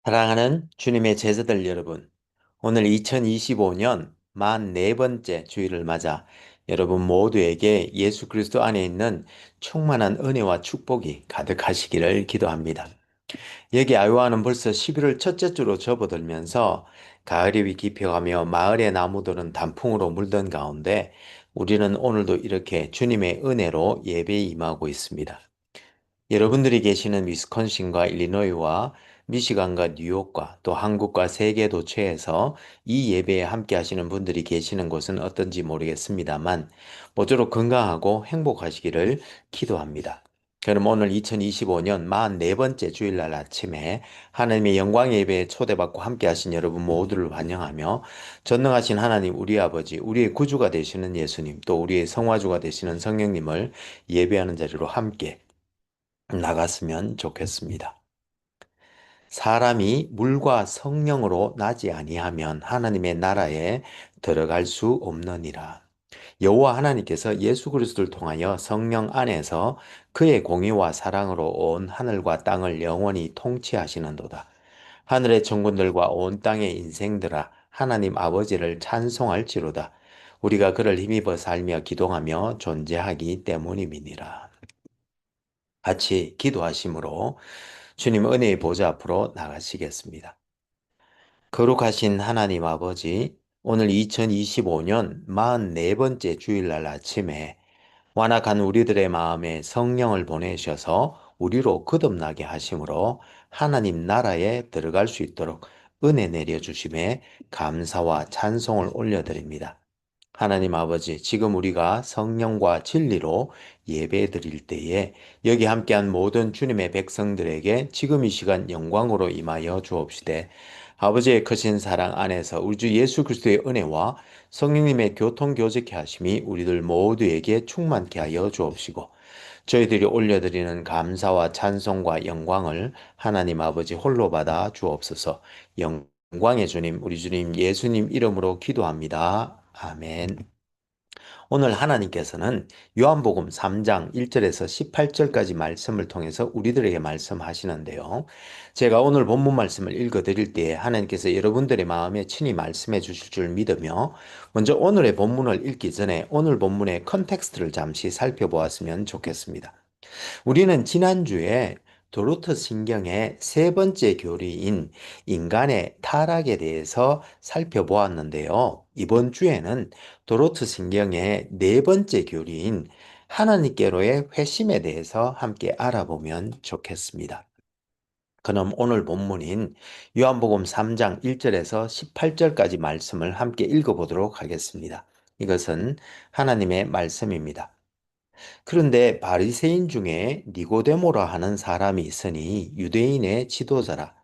사랑하는 주님의 제자들 여러분, 오늘 2025년 44번째 주일을 맞아 여러분 모두에게 예수 그리스도 안에 있는 충만한 은혜와 축복이 가득하시기를 기도합니다. 여기 아유아는 벌써 11월 첫째 주로 접어들면서 가을이 깊어가며 마을의 나무들은 단풍으로 물든 가운데 우리는 오늘도 이렇게 주님의 은혜로 예배에 임하고 있습니다. 여러분들이 계시는 위스콘신과 일리노이와 미시간과 뉴욕과 또 한국과 세계 도처에서 이 예배에 함께 하시는 분들이 계시는 곳은 어떤지 모르겠습니다만 모쪼록 건강하고 행복하시기를 기도합니다. 그럼 오늘 2025년 44번째 주일날 아침에 하나님의 영광 예배에 초대받고 함께 하신 여러분 모두를 환영하며 전능하신 하나님 우리 아버지, 우리의 구주가 되시는 예수님, 또 우리의 성화주가 되시는 성령님을 예배하는 자리로 함께 나갔으면 좋겠습니다. 사람이 물과 성령으로 나지 아니하면 하나님의 나라에 들어갈 수 없느니라. 여호와 하나님께서 예수 그리스도를 통하여 성령 안에서 그의 공의와 사랑으로 온 하늘과 땅을 영원히 통치하시는도다. 하늘의 천군들과 온 땅의 인생들아 하나님 아버지를 찬송할지로다. 우리가 그를 힘입어 살며 기도하며 존재하기 때문임이니라. 같이 기도하심으로 주님 은혜의 보좌 앞으로 나가시겠습니다. 거룩하신 하나님 아버지, 오늘 2025년 44번째 주일날 아침에 완악한 우리들의 마음에 성령을 보내셔서 우리로 거듭나게 하심으로 하나님 나라에 들어갈 수 있도록 은혜 내려주심에 감사와 찬송을 올려드립니다. 하나님 아버지, 지금 우리가 성령과 진리로 예배 드릴 때에 여기 함께한 모든 주님의 백성들에게 지금 이 시간 영광으로 임하여 주옵시되 아버지의 크신 사랑 안에서 우리 주 예수 그리스도의 은혜와 성령님의 교통교제케 하심이 우리들 모두에게 충만케 하여 주옵시고 저희들이 올려드리는 감사와 찬송과 영광을 하나님 아버지 홀로 받아 주옵소서. 영광의 주님, 우리 주님 예수님 이름으로 기도합니다. 아멘. 오늘 하나님께서는 요한복음 3장 1절에서 18절까지 말씀을 통해서 우리들에게 말씀하시는데요. 제가 오늘 본문 말씀을 읽어 드릴 때에 하나님께서 여러분들의 마음에 친히 말씀해 주실 줄 믿으며 먼저 오늘의 본문을 읽기 전에 오늘 본문의 컨텍스트를 잠시 살펴보았으면 좋겠습니다. 우리는 지난주에 도르트 신경의 세 번째 교리인 인간의 타락에 대해서 살펴보았는데요. 이번 주에는 도르트 신경의 네 번째 교리인 하나님께로의 회심에 대해서 함께 알아보면 좋겠습니다. 그럼 오늘 본문인 요한복음 3장 1절에서 18절까지 말씀을 함께 읽어보도록 하겠습니다. 이것은 하나님의 말씀입니다. 그런데 바리새인 중에 니고데모라 하는 사람이 있으니 유대인의 지도자라.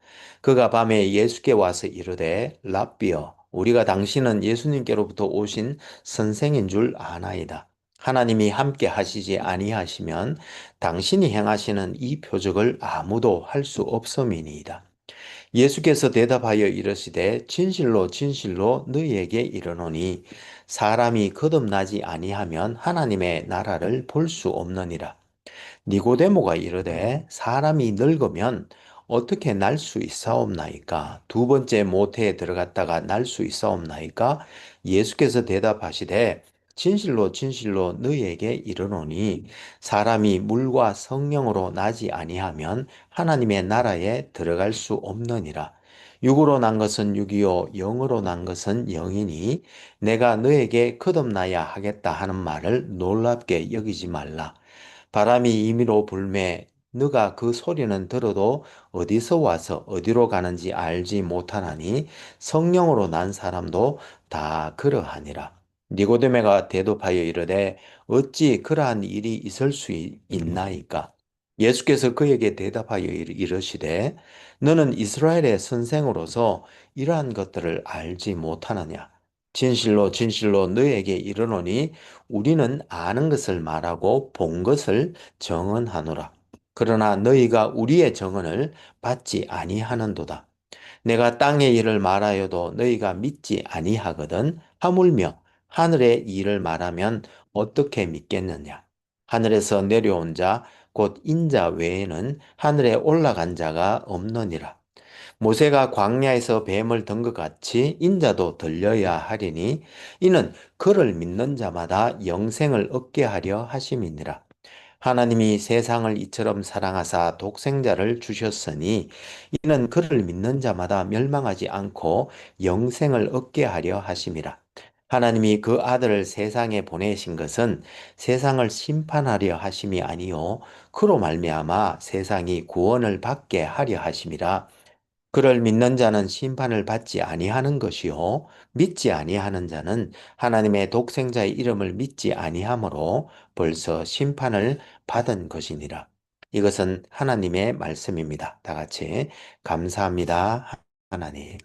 그가 밤에 예수께 와서 이르되 랍비여 우리가 당신은 예수님께로부터 오신 선생인 줄 아나이다. 하나님이 함께 하시지 아니하시면 당신이 행하시는 이 표적을 아무도 할 수 없음이니이다. 예수께서 대답하여 이르시되 진실로 진실로 너희에게 이르노니 사람이 거듭나지 아니하면 하나님의 나라를 볼 수 없느니라. 니고데모가 이르되 사람이 늙으면 어떻게 날 수 있사옵나이까? 두 번째 모태에 들어갔다가 날 수 있사옵나이까? 예수께서 대답하시되 진실로 진실로 너희에게 이르노니 사람이 물과 성령으로 나지 아니하면 하나님의 나라에 들어갈 수 없느니라. 육으로 난 것은 육이요 영으로 난 것은 영이니 내가 너에게 거듭나야 하겠다 하는 말을 놀랍게 여기지 말라. 바람이 임의로 불매 너가 그 소리는 들어도 어디서 와서 어디로 가는지 알지 못하나니 성령으로 난 사람도 다 그러하니라. 니고데메가 대답하여 이르되 어찌 그러한 일이 있을 수 있나이까? 예수께서 그에게 대답하여 이르시되 너는 이스라엘의 선생으로서 이러한 것들을 알지 못하느냐? 진실로 진실로 너에게 이르노니 우리는 아는 것을 말하고 본 것을 정언하노라. 그러나 너희가 우리의 정언을 받지 아니하는도다. 내가 땅의 일을 말하여도 너희가 믿지 아니하거든. 하물며 하늘의 일을 말하면 어떻게 믿겠느냐? 하늘에서 내려온 자, 곧 인자 외에는 하늘에 올라간 자가 없느니라. 모세가 광야에서 뱀을 든 것 같이 인자도 들려야 하리니 이는 그를 믿는 자마다 영생을 얻게 하려 하심이니라. 하나님이 세상을 이처럼 사랑하사 독생자를 주셨으니 이는 그를 믿는 자마다 멸망하지 않고 영생을 얻게 하려 하심이라. 하나님이 그 아들을 세상에 보내신 것은 세상을 심판하려 하심이 아니요 그로 말미암아 세상이 구원을 받게 하려 하심이라. 그를 믿는 자는 심판을 받지 아니하는 것이요 믿지 아니하는 자는 하나님의 독생자의 이름을 믿지 아니하므로 벌써 심판을 받은 것이니라. 이것은 하나님의 말씀입니다. 다 같이 감사합니다. 하나님.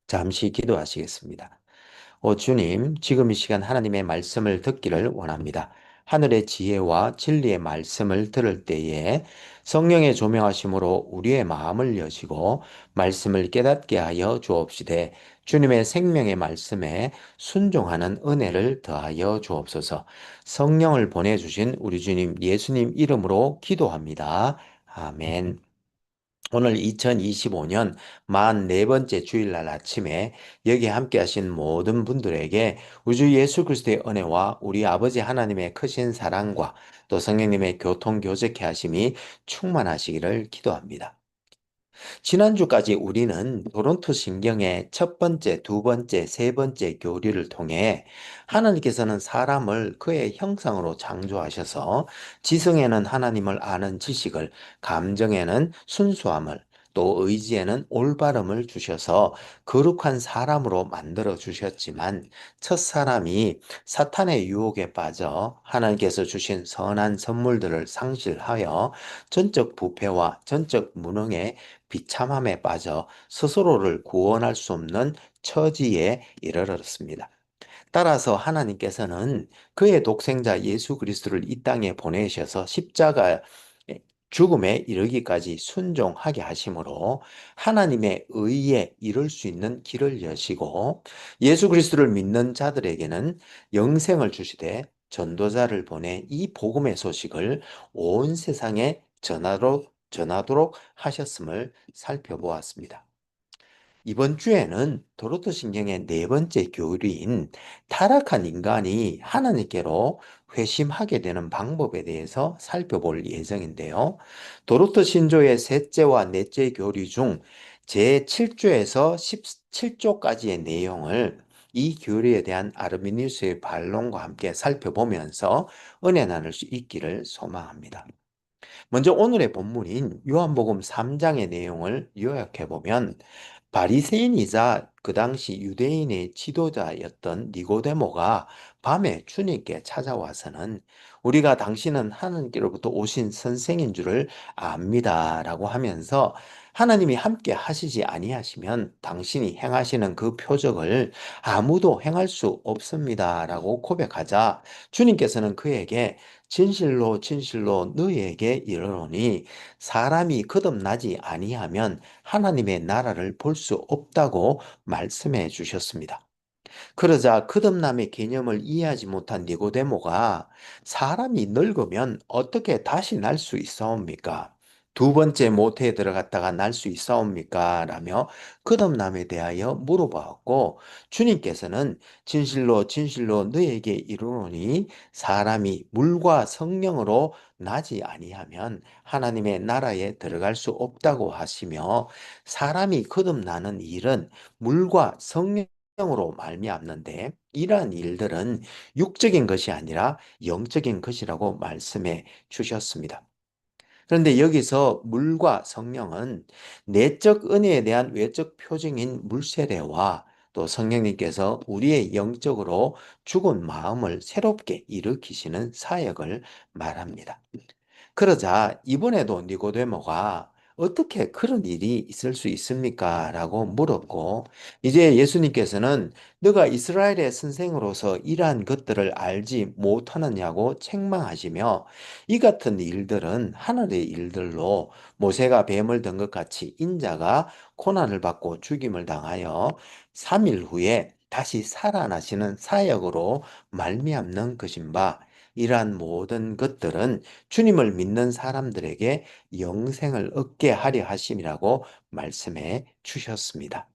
잠시 기도하시겠습니다. 주님, 지금 이 시간 하나님의 말씀을 듣기를 원합니다. 하늘의 지혜와 진리의 말씀을 들을 때에 성령의 조명하심으로 우리의 마음을 여시고 말씀을 깨닫게 하여 주옵시되 주님의 생명의 말씀에 순종하는 은혜를 더하여 주옵소서. 성령을 보내주신 우리 주님 예수님 이름으로 기도합니다. 아멘. 오늘 2025년 44번째 주일날 아침에 여기 함께 하신 모든 분들에게 우주 예수 그리스도의 은혜와 우리 아버지 하나님의 크신 사랑과 또 성령님의 교통교제케 하심이 충만하시기를 기도합니다. 지난주까지 우리는 토론토 신경의 첫 번째, 두 번째, 세 번째 교리를 통해 하나님께서는 사람을 그의 형상으로 창조하셔서 지성에는 하나님을 아는 지식을, 감정에는 순수함을, 또 의지에는 올바름을 주셔서 거룩한 사람으로 만들어 주셨지만 첫 사람이 사탄의 유혹에 빠져 하나님께서 주신 선한 선물들을 상실하여 전적 부패와 전적 무능에 비참함에 빠져 스스로를 구원할 수 없는 처지에 이르렀습니다. 따라서 하나님께서는 그의 독생자 예수 그리스도를 이 땅에 보내셔서 십자가 죽음에 이르기까지 순종하게 하심으로 하나님의 의에 이를 수 있는 길을 여시고 예수 그리스도를 믿는 자들에게는 영생을 주시되 전도자를 보내 이 복음의 소식을 온 세상에 전하도록 하셨음을 살펴보았습니다. 이번 주에는 도로토 신경의 네 번째 교리인 타락한 인간이 하나님께로 회심하게 되는 방법에 대해서 살펴볼 예정인데요. 도로토 신조의 셋째와 넷째 교리 중 제7조에서 17조까지의 내용을 이 교리에 대한 아르미니우스의 반론과 함께 살펴보면서 은혜 나눌 수 있기를 소망합니다. 먼저 오늘의 본문인 요한복음 3장의 내용을 요약해 보면 바리새인이자 그 당시 유대인의 지도자였던 니고데모가 밤에 주님께 찾아와서는 우리가 당신은 하나님께로부터 오신 선생인 줄을 압니다라고 하면서 하나님이 함께 하시지 아니하시면 당신이 행하시는 그 표적을 아무도 행할 수 없습니다라고 고백하자 주님께서는 그에게 진실로 진실로 너희에게 이르노니 사람이 거듭나지 아니하면 하나님의 나라를 볼 수 없다고 말씀해 주셨습니다. 그러자 거듭남의 개념을 이해하지 못한 니고데모가 사람이 늙으면 어떻게 다시 날 수 있사옵니까? 두 번째 모태에 들어갔다가 날 수 있사옵니까? 라며 거듭남에 대하여 물어보았고 주님께서는 진실로 진실로 너에게 이르노니 사람이 물과 성령으로 나지 아니하면 하나님의 나라에 들어갈 수 없다고 하시며 사람이 거듭나는 일은 물과 성령 으로 말미암는데 이러한 일들은 육적인 것이 아니라 영적인 것이라고 말씀해 주셨습니다. 그런데 여기서 물과 성령은 내적 은혜에 대한 외적 표징인 물세례와 또 성령님께서 우리의 영적으로 죽은 마음을 새롭게 일으키시는 사역을 말합니다. 그러자 이번에도 니고데모가 어떻게 그런 일이 있을 수 있습니까? 라고 물었고 이제 예수님께서는 너가 이스라엘의 선생으로서 이러한 것들을 알지 못하느냐고 책망하시며 이 같은 일들은 하늘의 일들로 모세가 뱀을 든 것 같이 인자가 고난을 받고 죽임을 당하여 3일 후에 다시 살아나시는 사역으로 말미암는 것인 바 이러한 모든 것들은 주님을 믿는 사람들에게 영생을 얻게 하려 하심이라고 말씀해 주셨습니다.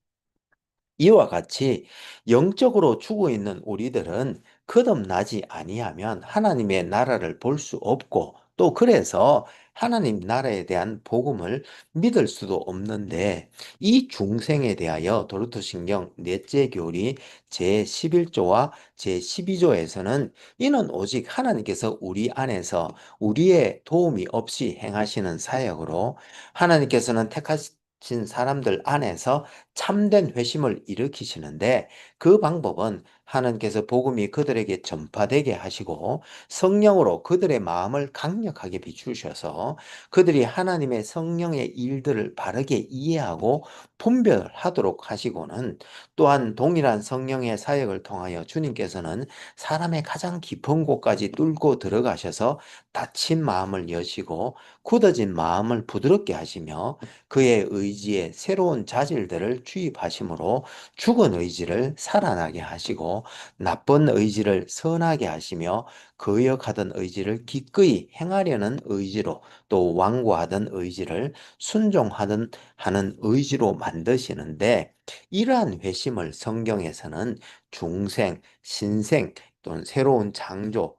이와 같이 영적으로 죽어 있는 우리들은 거듭나지 아니하면 하나님의 나라를 볼 수 없고, 또 그래서 하나님 나라에 대한 복음을 믿을 수도 없는데, 이 중생에 대하여 도르토신경 넷째 교리 제11조와 제12조에서는 이는 오직 하나님께서 우리 안에서 우리의 도움이 없이 행하시는 사역으로, 하나님께서는 택하신 사람들 안에서 참된 회심을 일으키시는데, 그 방법은 하나님께서 복음이 그들에게 전파되게 하시고 성령으로 그들의 마음을 강력하게 비추셔서 그들이 하나님의 성령의 일들을 바르게 이해하고 분별하도록 하시고는, 또한 동일한 성령의 사역을 통하여 주님께서는 사람의 가장 깊은 곳까지 뚫고 들어가셔서 다친 마음을 여시고 굳어진 마음을 부드럽게 하시며 그의 의지에 새로운 자질들을 주입하심으로 죽은 의지를 살아나게 하시고 나쁜 의지를 선하게 하시며 거역하던 의지를 기꺼이 행하려는 의지로, 또 완고하던 의지를 순종하던 하는 의지로 만드시는데, 이러한 회심을 성경에서는 중생, 신생 또는 새로운 창조,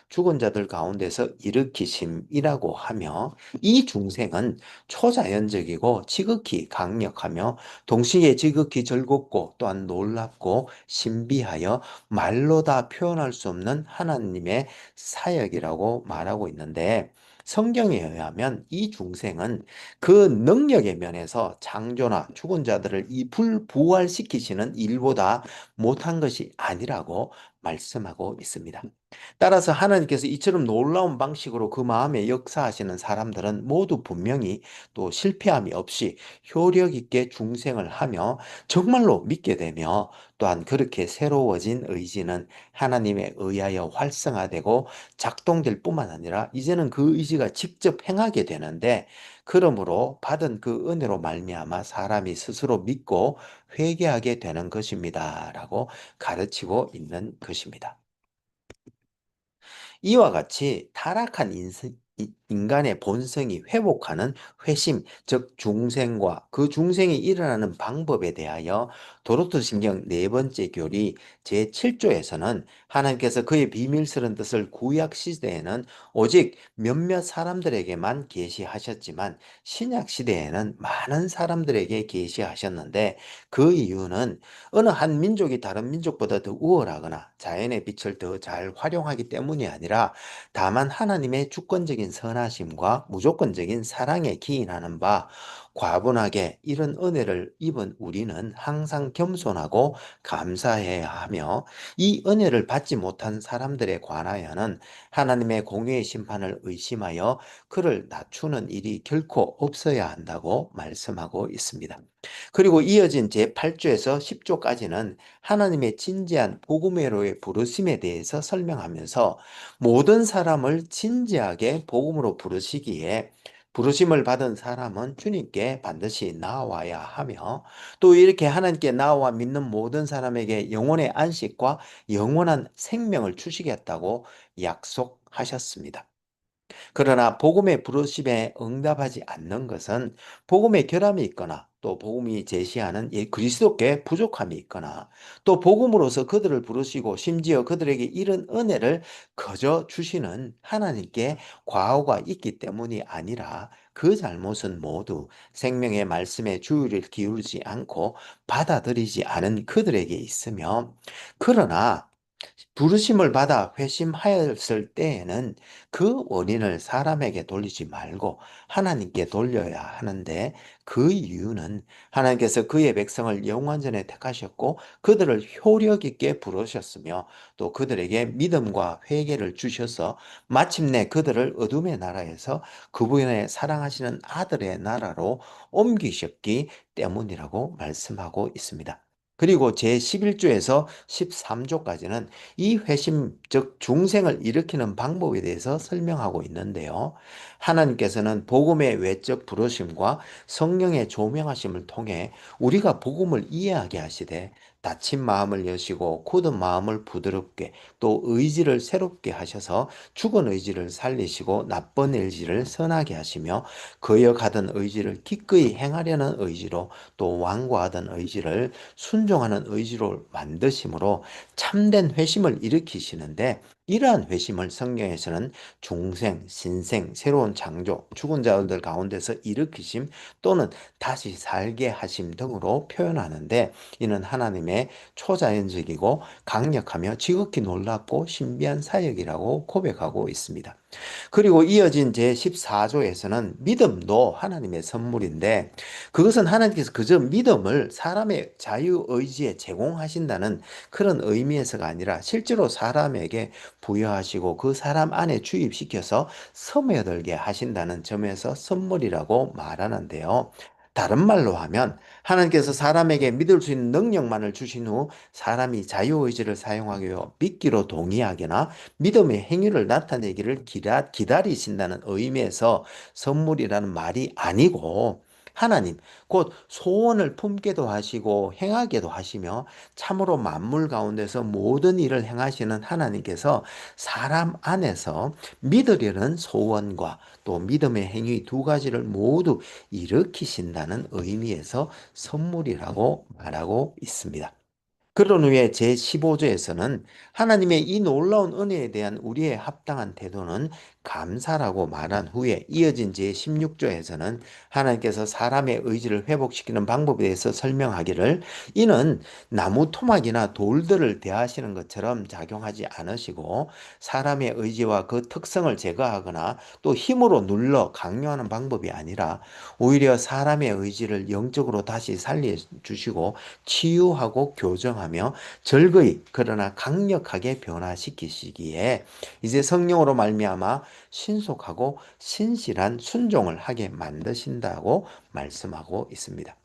죽은 자들 가운데서 일으키심이라고 하며, 이 중생은 초자연적이고 지극히 강력하며 동시에 지극히 즐겁고 또한 놀랍고 신비하여 말로 다 표현할 수 없는 하나님의 사역이라고 말하고 있는데, 성경에 의하면 이 중생은 그 능력의 면에서 창조나 죽은 자들을 이 불부활시키시는 일보다 못한 것이 아니라고 말씀하고 있습니다. 따라서 하나님께서 이처럼 놀라운 방식으로 그 마음에 역사하시는 사람들은 모두 분명히 또 실패함이 없이 효력 있게 중생을 하며 정말로 믿게 되며, 또한 그렇게 새로워진 의지는 하나님에 의하여 활성화되고 작동될 뿐만 아니라 이제는 그 의지가 직접 행하게 되는데, 그러므로 받은 그 은혜로 말미암아 사람이 스스로 믿고 회개하게 되는 것입니다라고 가르치고 있는 것입니다. 이와 같이 타락한 인간의 본성이 회복하는 회심, 즉 중생과 그 중생이 일어나는 방법에 대하여 도로토 신경 네 번째 교리 제7조에서는 하나님께서 그의 비밀스러운 뜻을 구약 시대에는 오직 몇몇 사람들에게만 계시하셨지만 신약 시대에는 많은 사람들에게 계시하셨는데, 그 이유는 어느 한 민족이 다른 민족보다 더 우월하거나 자연의 빛을 더 잘 활용하기 때문이 아니라, 다만 하나님의 주권적인 선하심과 무조건적인 사랑에 기인하는 바, 과분하게 이런 은혜를 입은 우리는 항상 겸손하고 감사해야 하며, 이 은혜를 받지 못한 사람들에 관하여는 하나님의 공의의 심판을 의심하여 그를 낮추는 일이 결코 없어야 한다고 말씀하고 있습니다. 그리고 이어진 제8조에서 10조까지는 하나님의 진지한 복음회로의 부르심에 대해서 설명하면서 모든 사람을 진지하게 복음으로 부르시기에 부르심을 받은 사람은 주님께 반드시 나와야 하며, 또 이렇게 하나님께 나와 믿는 모든 사람에게 영혼의 안식과 영원한 생명을 주시겠다고 약속하셨습니다. 그러나 복음의 부르심에 응답하지 않는 것은 복음의 결함이 있거나, 또 복음이 제시하는 그리스도께 부족함이 있거나, 또 복음으로서 그들을 부르시고 심지어 그들에게 이런 은혜를 거저 주시는 하나님께 과오가 있기 때문이 아니라, 그 잘못은 모두 생명의 말씀에 주의를 기울이지 않고 받아들이지 않은 그들에게 있으며, 그러나 부르심을 받아 회심하였을 때에는 그 원인을 사람에게 돌리지 말고 하나님께 돌려야 하는데, 그 이유는 하나님께서 그의 백성을 영원전에 택하셨고 그들을 효력 있게 부르셨으며, 또 그들에게 믿음과 회개를 주셔서 마침내 그들을 어둠의 나라에서 그분의 사랑하시는 아들의 나라로 옮기셨기 때문이라고 말씀하고 있습니다. 그리고 제11조에서 13조까지는 이 회심, 즉 중생을 일으키는 방법에 대해서 설명하고 있는데요. 하나님께서는 복음의 외적 부르심과 성령의 조명하심을 통해 우리가 복음을 이해하게 하시되, 다친 마음을 여시고 굳은 마음을 부드럽게 또 의지를 새롭게 하셔서 죽은 의지를 살리시고 나쁜 의지를 선하게 하시며 거역하던 의지를 기꺼이 행하려는 의지로 또 완고하던 의지를 순종하는 의지로 만드심으로 참된 회심을 일으키시는데 이러한 회심을 성경에서는 중생, 신생, 새로운 창조, 죽은 자들 가운데서 일으키심 또는 다시 살게 하심 등으로 표현하는데 이는 하나님의 초자연적이고 강력하며 지극히 놀랍고 신비한 사역이라고 고백하고 있습니다. 그리고 이어진 제14조에서는 믿음도 하나님의 선물인데 그것은 하나님께서 그저 믿음을 사람의 자유의지에 제공하신다는 그런 의미에서가 아니라 실제로 사람에게 부여하시고 그 사람 안에 주입시켜서 스며들게 하신다는 점에서 선물이라고 말하는데요. 다른 말로 하면 하나님께서 사람에게 믿을 수 있는 능력만을 주신 후 사람이 자유의지를 사용하기 위해 믿기로 동의하거나 믿음의 행위를 나타내기를 기다리신다는 의미에서 선물이라는 말이 아니고 하나님, 곧 소원을 품게도 하시고 행하게도 하시며 참으로 만물 가운데서 모든 일을 행하시는 하나님께서 사람 안에서 믿으려는 소원과 또 믿음의 행위 두 가지를 모두 일으키신다는 의미에서 선물이라고 말하고 있습니다. 그런 후에 제15조에서는 하나님의 이 놀라운 은혜에 대한 우리의 합당한 태도는 감사라고 말한 후에 이어진 제16조에서는 하나님께서 사람의 의지를 회복시키는 방법에 대해서 설명하기를 이는 나무 토막이나 돌들을 대하시는 것처럼 작용하지 않으시고 사람의 의지와 그 특성을 제거하거나 또 힘으로 눌러 강요하는 방법이 아니라 오히려 사람의 의지를 영적으로 다시 살려주시고 치유하고 교정하며 절거히 그러나 강력하게 변화시키시기에 이제 성령으로 말미암아 신속하고 신실한 순종을 하게 만드신다고 말씀하고 있습니다.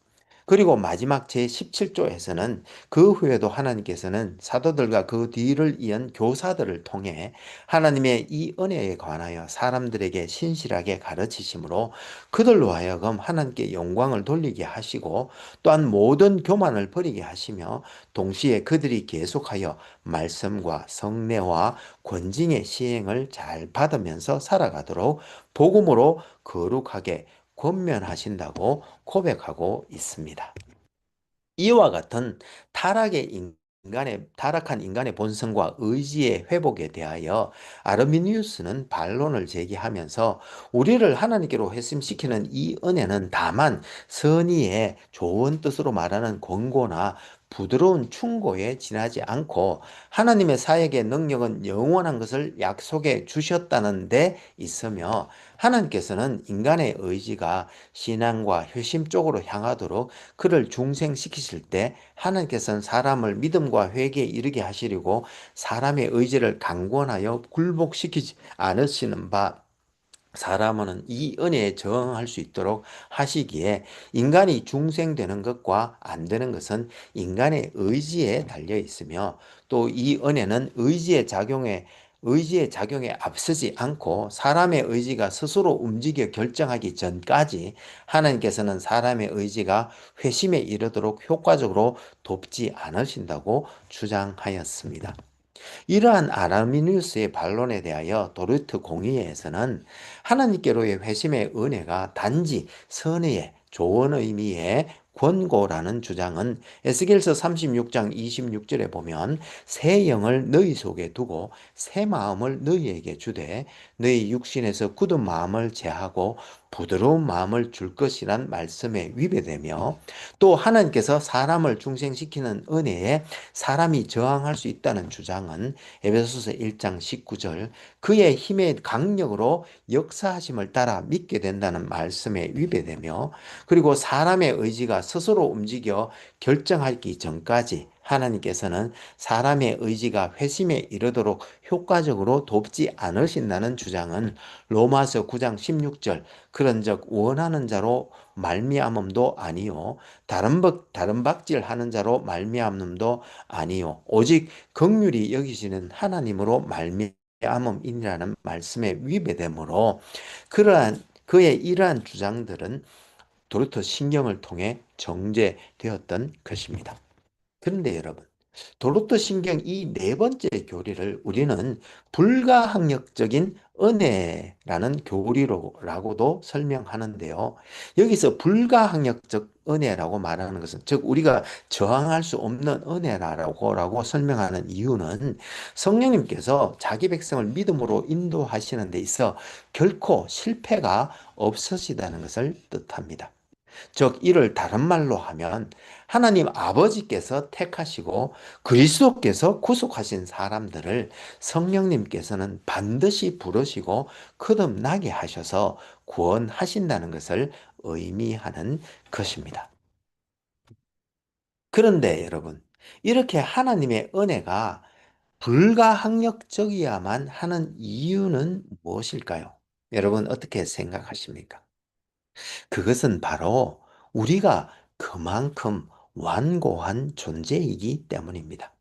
그리고 마지막 제17조에서는 그 후에도 하나님께서는 사도들과 그 뒤를 이은 교사들을 통해 하나님의 이 은혜에 관하여 사람들에게 신실하게 가르치심으로 그들로 하여금 하나님께 영광을 돌리게 하시고 또한 모든 교만을 버리게 하시며 동시에 그들이 계속하여 말씀과 성례와 권징의 시행을 잘 받으면서 살아가도록 복음으로 거룩하게 권면하신다고 고백하고 있습니다. 이와 같은 타락한 인간의 본성과 의지의 회복에 대하여 아르미니우스는 반론을 제기하면서 우리를 하나님께로 회심시키는 이 은혜는 다만 선의의 좋은 뜻으로 말하는 권고나 부드러운 충고에 지나지 않고 하나님의 사역의 능력은 영원한 것을 약속해 주셨다는 데 있으며 하나님께서는 인간의 의지가 신앙과 효심 쪽으로 향하도록 그를 중생시키실 때 하나님께서는 사람을 믿음과 회개에 이르게 하시려고 사람의 의지를 강권하여 굴복시키지 않으시는 바 사람은 이 은혜에 저항할 수 있도록 하시기에 인간이 중생되는 것과 안 되는 것은 인간의 의지에 달려 있으며 또 이 은혜는 의지의 작용에 앞서지 않고 사람의 의지가 스스로 움직여 결정하기 전까지 하나님께서는 사람의 의지가 회심에 이르도록 효과적으로 돕지 않으신다고 주장하였습니다. 이러한 아르미니우스의 반론에 대하여 도르트 공의회에서는 하나님께로의 회심의 은혜가 단지 선의의 좋은 의미의 권고라는 주장은 에스겔서 36장 26절에 보면 새 영을 너희 속에 두고 새 마음을 너희에게 주되 너희 육신에서 굳은 마음을 제하고 부드러운 마음을 줄 것이란 말씀에 위배되며 또 하나님께서 사람을 중생시키는 은혜에 사람이 저항할 수 있다는 주장은 에베소서 1장 19절 그의 힘의 강력으로 역사하심을 따라 믿게 된다는 말씀에 위배되며 그리고 사람의 의지가 스스로 움직여 결정하기 전까지 하나님께서는 사람의 의지가 회심에 이르도록 효과적으로 돕지 않으신다는 주장은 로마서 9장 16절 그런즉 원하는 자로 말미암음도 아니요 다른 박질하는 자로 말미암음도 아니요 오직 긍휼히 여기시는 하나님으로 말미암음이라는 말씀에 위배되므로 그러한 그의 이러한 주장들은 도르토 신경을 통해 정제되었던 것입니다. 그런데 여러분, 도로트 신경 이 네 번째 교리를 우리는 불가항력적인 은혜라는 교리로라고도 설명하는데요. 여기서 불가항력적 은혜라고 말하는 것은 즉 우리가 저항할 수 없는 은혜라고 설명하는 이유는 성령님께서 자기 백성을 믿음으로 인도하시는 데 있어 결코 실패가 없으시다는 것을 뜻합니다. 즉 이를 다른 말로 하면 하나님 아버지께서 택하시고 그리스도께서 구속하신 사람들을 성령님께서는 반드시 부르시고 거듭나게 하셔서 구원하신다는 것을 의미하는 것입니다. 그런데 여러분, 이렇게 하나님의 은혜가 불가항력적이야만 하는 이유는 무엇일까요? 여러분 어떻게 생각하십니까? 그것은 바로 우리가 그만큼 완고한 존재이기 때문입니다.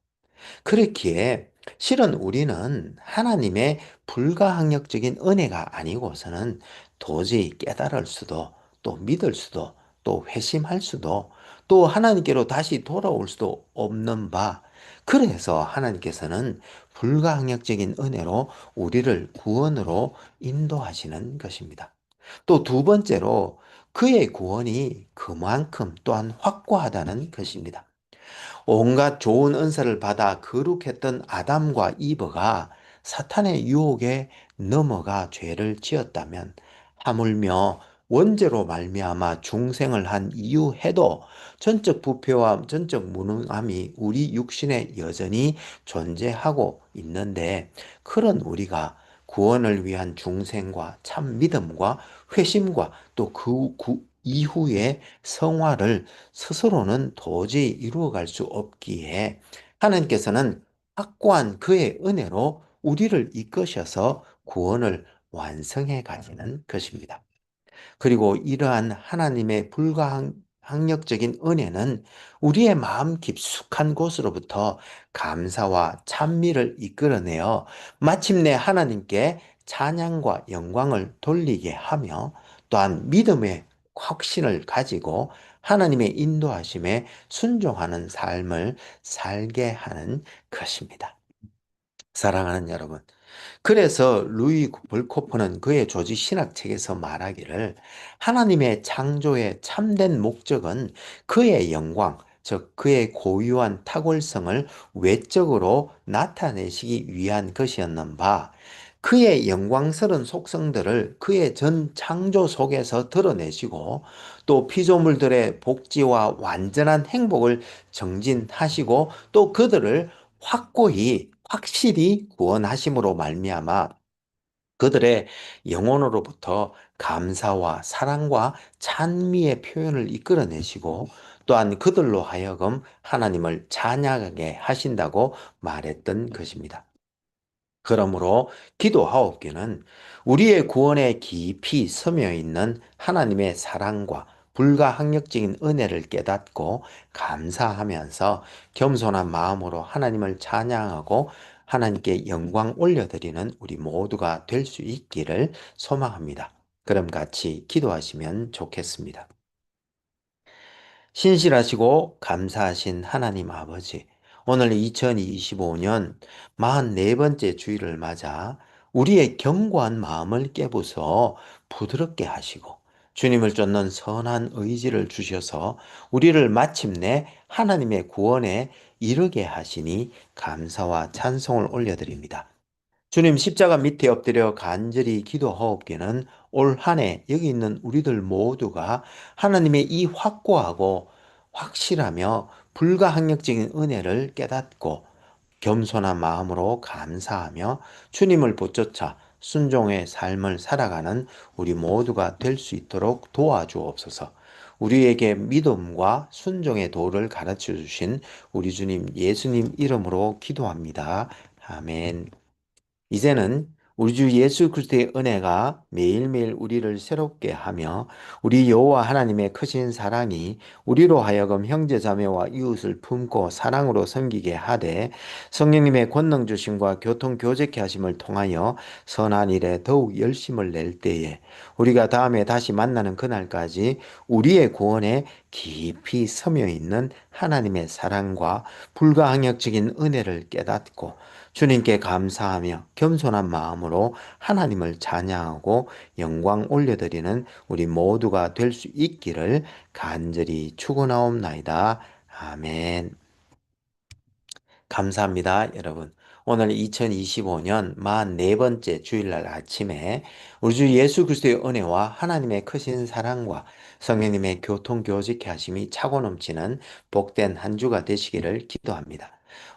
그렇기에 실은 우리는 하나님의 불가항력적인 은혜가 아니고서는 도저히 깨달을 수도 또 믿을 수도 또 회심할 수도 또 하나님께로 다시 돌아올 수도 없는 바 그래서 하나님께서는 불가항력적인 은혜로 우리를 구원으로 인도하시는 것입니다. 또 두 번째로 그의 구원이 그만큼 또한 확고하다는 것입니다. 온갖 좋은 은사를 받아 거룩했던 아담과 이브가 사탄의 유혹에 넘어가 죄를 지었다면 하물며 원죄로 말미암아 중생을 한 이후에도 전적 부패와 전적 무능함이 우리 육신에 여전히 존재하고 있는데 그런 우리가 구원을 위한 중생과 참 믿음과 회심과 또 그 이후의 성화를 스스로는 도저히 이루어갈 수 없기에 하나님께서는 확고한 그의 은혜로 우리를 이끄셔서 구원을 완성해 가시는 것입니다. 그리고 이러한 하나님의 불가항력적인 은혜는 우리의 마음 깊숙한 곳으로부터 감사와 찬미를 이끌어내어 마침내 하나님께 찬양과 영광을 돌리게 하며 또한 믿음의 확신을 가지고 하나님의 인도하심에 순종하는 삶을 살게 하는 것입니다. 사랑하는 여러분, 그래서 루이 볼코프는 그의 조지 신학책에서 말하기를 하나님의 창조의 참된 목적은 그의 영광, 즉 그의 고유한 탁월성을 외적으로 나타내시기 위한 것이었는 바 그의 영광스러운 속성들을 그의 전 창조 속에서 드러내시고 또 피조물들의 복지와 완전한 행복을 정진하시고 또 그들을 확고히 확실히 구원하심으로 말미암아 그들의 영혼으로부터 감사와 사랑과 찬미의 표현을 이끌어내시고 또한 그들로 하여금 하나님을 찬양하게 하신다고 말했던 것입니다. 그러므로 기도하옵기는 우리의 구원에 깊이 스며 있는 하나님의 사랑과 불가항력적인 은혜를 깨닫고 감사하면서 겸손한 마음으로 하나님을 찬양하고 하나님께 영광 올려드리는 우리 모두가 될 수 있기를 소망합니다. 그럼 같이 기도하시면 좋겠습니다. 신실하시고 감사하신 하나님 아버지, 오늘 2025년 44번째 주일을 맞아 우리의 견고한 마음을 깨부숴 부드럽게 하시고 주님을 쫓는 선한 의지를 주셔서 우리를 마침내 하나님의 구원에 이르게 하시니 감사와 찬송을 올려드립니다. 주님 십자가 밑에 엎드려 간절히 기도하옵기는 올 한 해 여기 있는 우리들 모두가 하나님의 이 확고하고 확실하며 불가항력적인 은혜를 깨닫고 겸손한 마음으로 감사하며 주님을 붙잡아 순종의 삶을 살아가는 우리 모두가 될 수 있도록 도와주옵소서. 우리에게 믿음과 순종의 도를 가르쳐 주신 우리 주님 예수님 이름으로 기도합니다. 아멘. 이제는 우리 주 예수 그리스도의 은혜가 매일매일 우리를 새롭게 하며 우리 여호와 하나님의 크신 사랑이 우리로 하여금 형제자매와 이웃을 품고 사랑으로 섬기게 하되 성령님의 권능 주심과 교통 교제케 하심을 통하여 선한 일에 더욱 열심을 낼 때에 우리가 다음에 다시 만나는 그날까지 우리의 구원에 깊이 서며 있는 하나님의 사랑과 불가항력적인 은혜를 깨닫고 주님께 감사하며 겸손한 마음으로 하나님을 찬양하고 영광 올려드리는 우리 모두가 될 수 있기를 간절히 축원하옵나이다. 아멘. 감사합니다, 여러분. 오늘 2025년 44번째 주일날 아침에 우리 주 예수 그리스도의 은혜와 하나님의 크신 사랑과 성령님의 교통교직케 하심이 차고 넘치는 복된 한 주가 되시기를 기도합니다.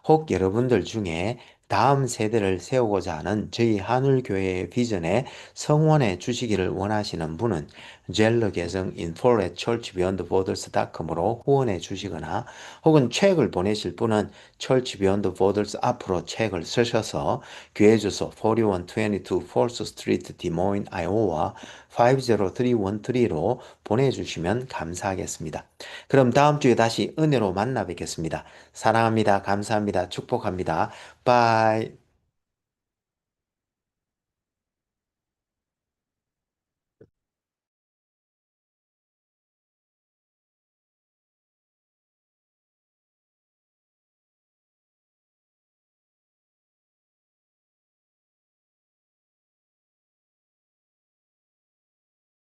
혹 여러분들 중에 다음 세대를 세우고자 하는 저희 하늘교회의 비전에 성원해 주시기를 원하시는 분은 젤러 계정 info@churchbeyondborders.com으로 후원해 주시거나 혹은 책을 보내실 분은 Church Beyond Borders 앞으로 책을 쓰셔서 교회 주소 4122 4th Street, Des Moines, Iowa 50313로 보내주시면 감사하겠습니다. 그럼 다음 주에 다시 은혜로 만나 뵙겠습니다. 사랑합니다. 감사합니다. 축복합니다. 바이.